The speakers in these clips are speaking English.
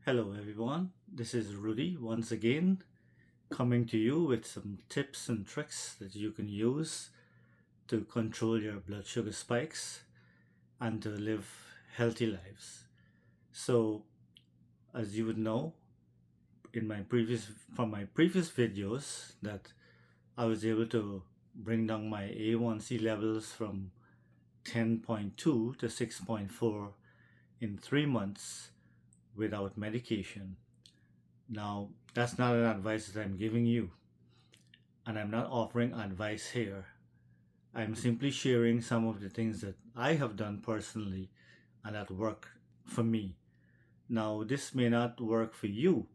Hello everyone, this is Rudy once again coming to you with some tips and tricks that you can use to control your blood sugar spikes and to live healthy lives. So, as you would know, in my previous from my previous videos that I was able to bring down my A1c levels from 10.2 to 6.4 in 3 months without medication. Now, that's not an advice that I'm giving you, and I'm not offering advice here. I'm simply sharing some of the things that I have done personally and that work for me. Now, this may not work for you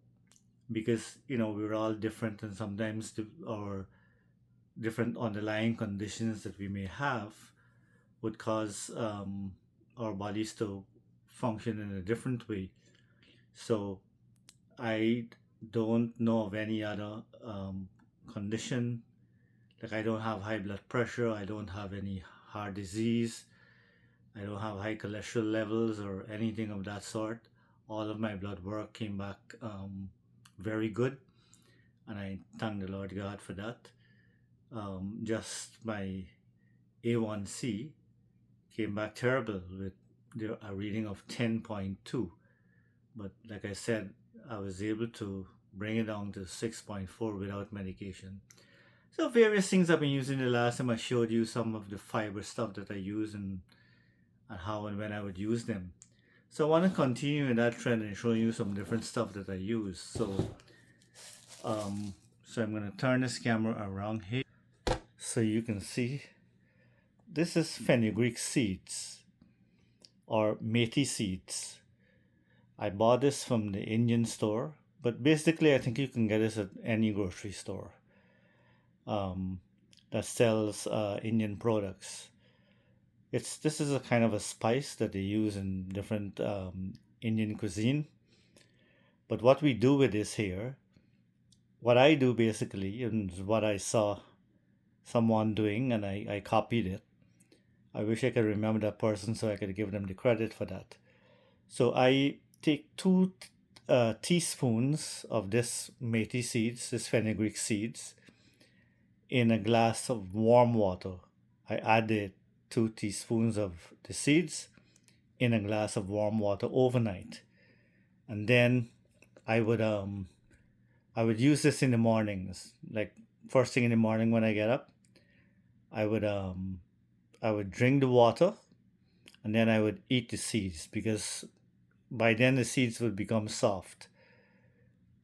because we're all different, and sometimes our different underlying conditions that we may have would cause our bodies to function in a different way. So, I don't know of any other condition. Like, I don't have high blood pressure, I don't have any heart disease, I don't have high cholesterol levels or anything of that sort. All of my blood work came back very good, and I thank the Lord God for that. Just my A1c came back terrible with a reading of 10.2. But like I said, I was able to bring it down to 6.4 without medication. So various things I've been using. The last time I showed you some of the fiber stuff that I use and how and when I would use them. So I want to continue in that trend and show you some different stuff that I use. So I'm going to turn this camera around here so you can see. This is fenugreek seeds or methi seeds. I bought this from the Indian store, but basically I think you can get this at any grocery store that sells Indian products. This is a kind of a spice that they use in different Indian cuisine. But what we do with this here, what I do basically, and what I saw someone doing, and I copied it. I wish I could remember that person so I could give them the credit for that. So I take 2 teaspoons of this methi seeds, this fenugreek seeds, in a glass of warm water. I add the 2 teaspoons of the seeds in a glass of warm water overnight, and then I would use this in the mornings, like first thing in the morning when I get up. I would drink the water, and then I would eat the seeds, because by then the seeds would become soft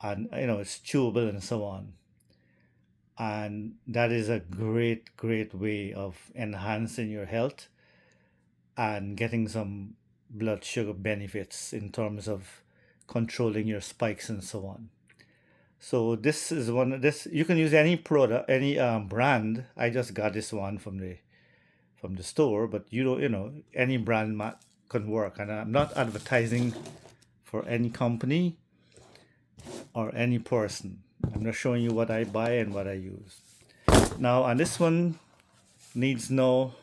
and it's chewable and so on. And that is a great way of enhancing your health and getting some blood sugar benefits in terms of controlling your spikes and so on. So this is this you can use any product, any brand. I just got this one from the store, but any brand can work. And I'm not advertising for any company or any person. I'm just showing you what I buy and what I use. Now, and this one needs no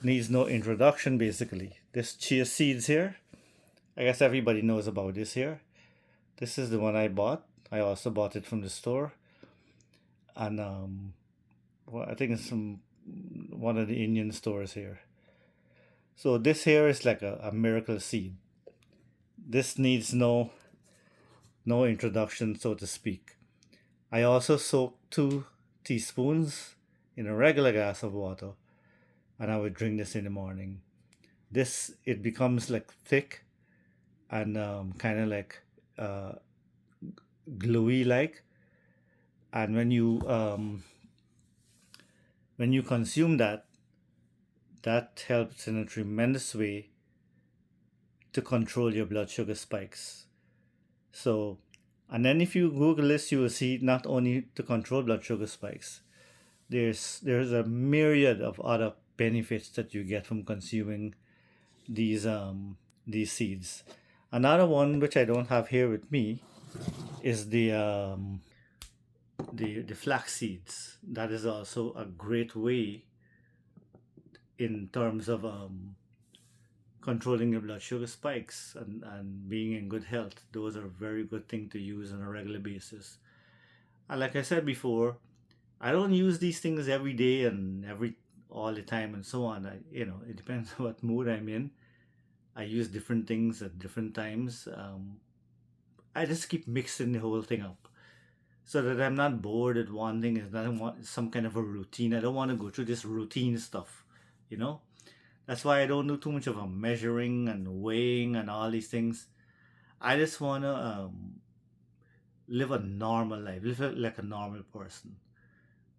introduction. Basically, this chia seeds here, I guess everybody knows about this here. This is the one I bought. I also bought it from the store, and well, I think it's from one of the Indian stores here. So this here is like a miracle seed. This needs no introduction, so to speak. I also soak 2 teaspoons in a regular glass of water, and I would drink this in the morning. It becomes like thick and kind of like gluey like, and when you consume that helps in a tremendous way to control your blood sugar spikes. So, and then if you Google this, you will see not only to control blood sugar spikes, there's a myriad of other benefits that you get from consuming these seeds. Another one which I don't have here with me is the flax seeds. That is also a great way in terms of controlling your blood sugar spikes and being in good health. Those are very good things to use on a regular basis. And like I said before, I don't use these things every day and every all the time and so on. It depends on what mood I'm in. I use different things at different times. I just keep mixing the whole thing up so that I'm not bored at one thing. I don't want some kind of a routine. I don't want to go through this routine stuff, you know. That's why I don't do too much of a measuring and weighing and all these things. I just want to live a normal life, like a normal person.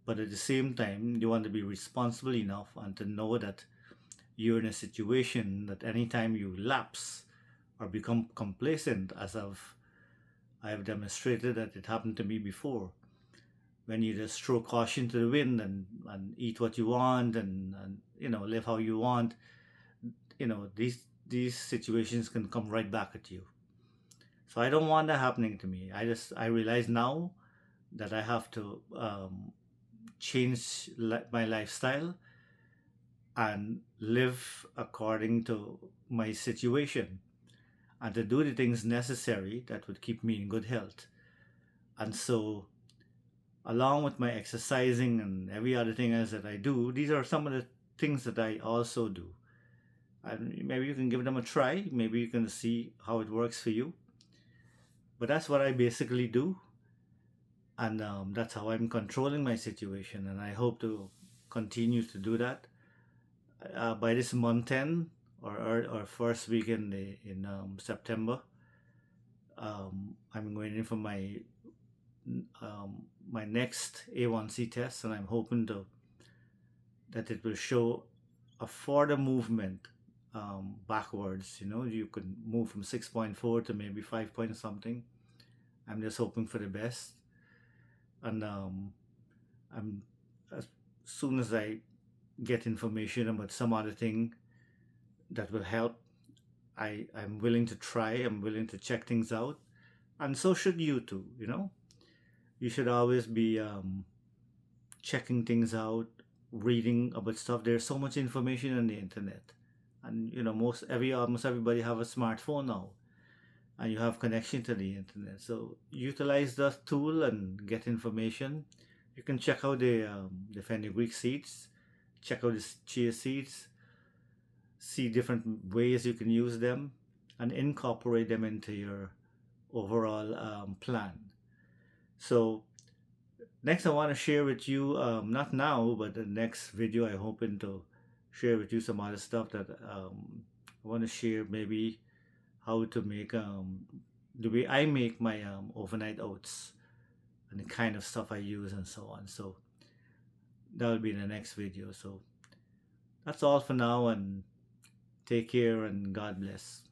But at the same time, you want to be responsible enough and to know that you're in a situation that anytime you lapse or become complacent, as I have demonstrated that it happened to me before, when you just throw caution to the wind and eat what you want and live how you want, these situations can come right back at you. So I don't want that happening to me. I realize now that I have to change my lifestyle and live according to my situation and to do the things necessary that would keep me in good health. And so, along with my exercising and every other thing else that I do, these are some of the things that I also do. And maybe you can give them a try. Maybe you can see how it works for you. But that's what I basically do. And that's how I'm controlling my situation. And I hope to continue to do that. By this month end or first week in September, I'm going in for my next A1c test, and I'm hoping that it will show a further movement backwards. You could move from 6.4 to maybe 5 point something. I'm just hoping for the best, and I'm as soon as I get information about some other thing that will help, I'm willing to try. I'm willing to check things out, and so should you too. You should always be checking things out, reading about stuff. There's so much information on the internet, and almost everybody have a smartphone now, and you have connection to the internet. So utilize that tool and get information. You can check out the fenugreek seeds, check out the chia seeds, see different ways you can use them, and incorporate them into your overall plan. So next, I want to share with you, not now, but the next video, I'm hoping to share with you some other stuff that I want to share, maybe how to make the way I make my overnight oats and the kind of stuff I use and so on. So that will be in the next video. So that's all for now, and take care and God bless.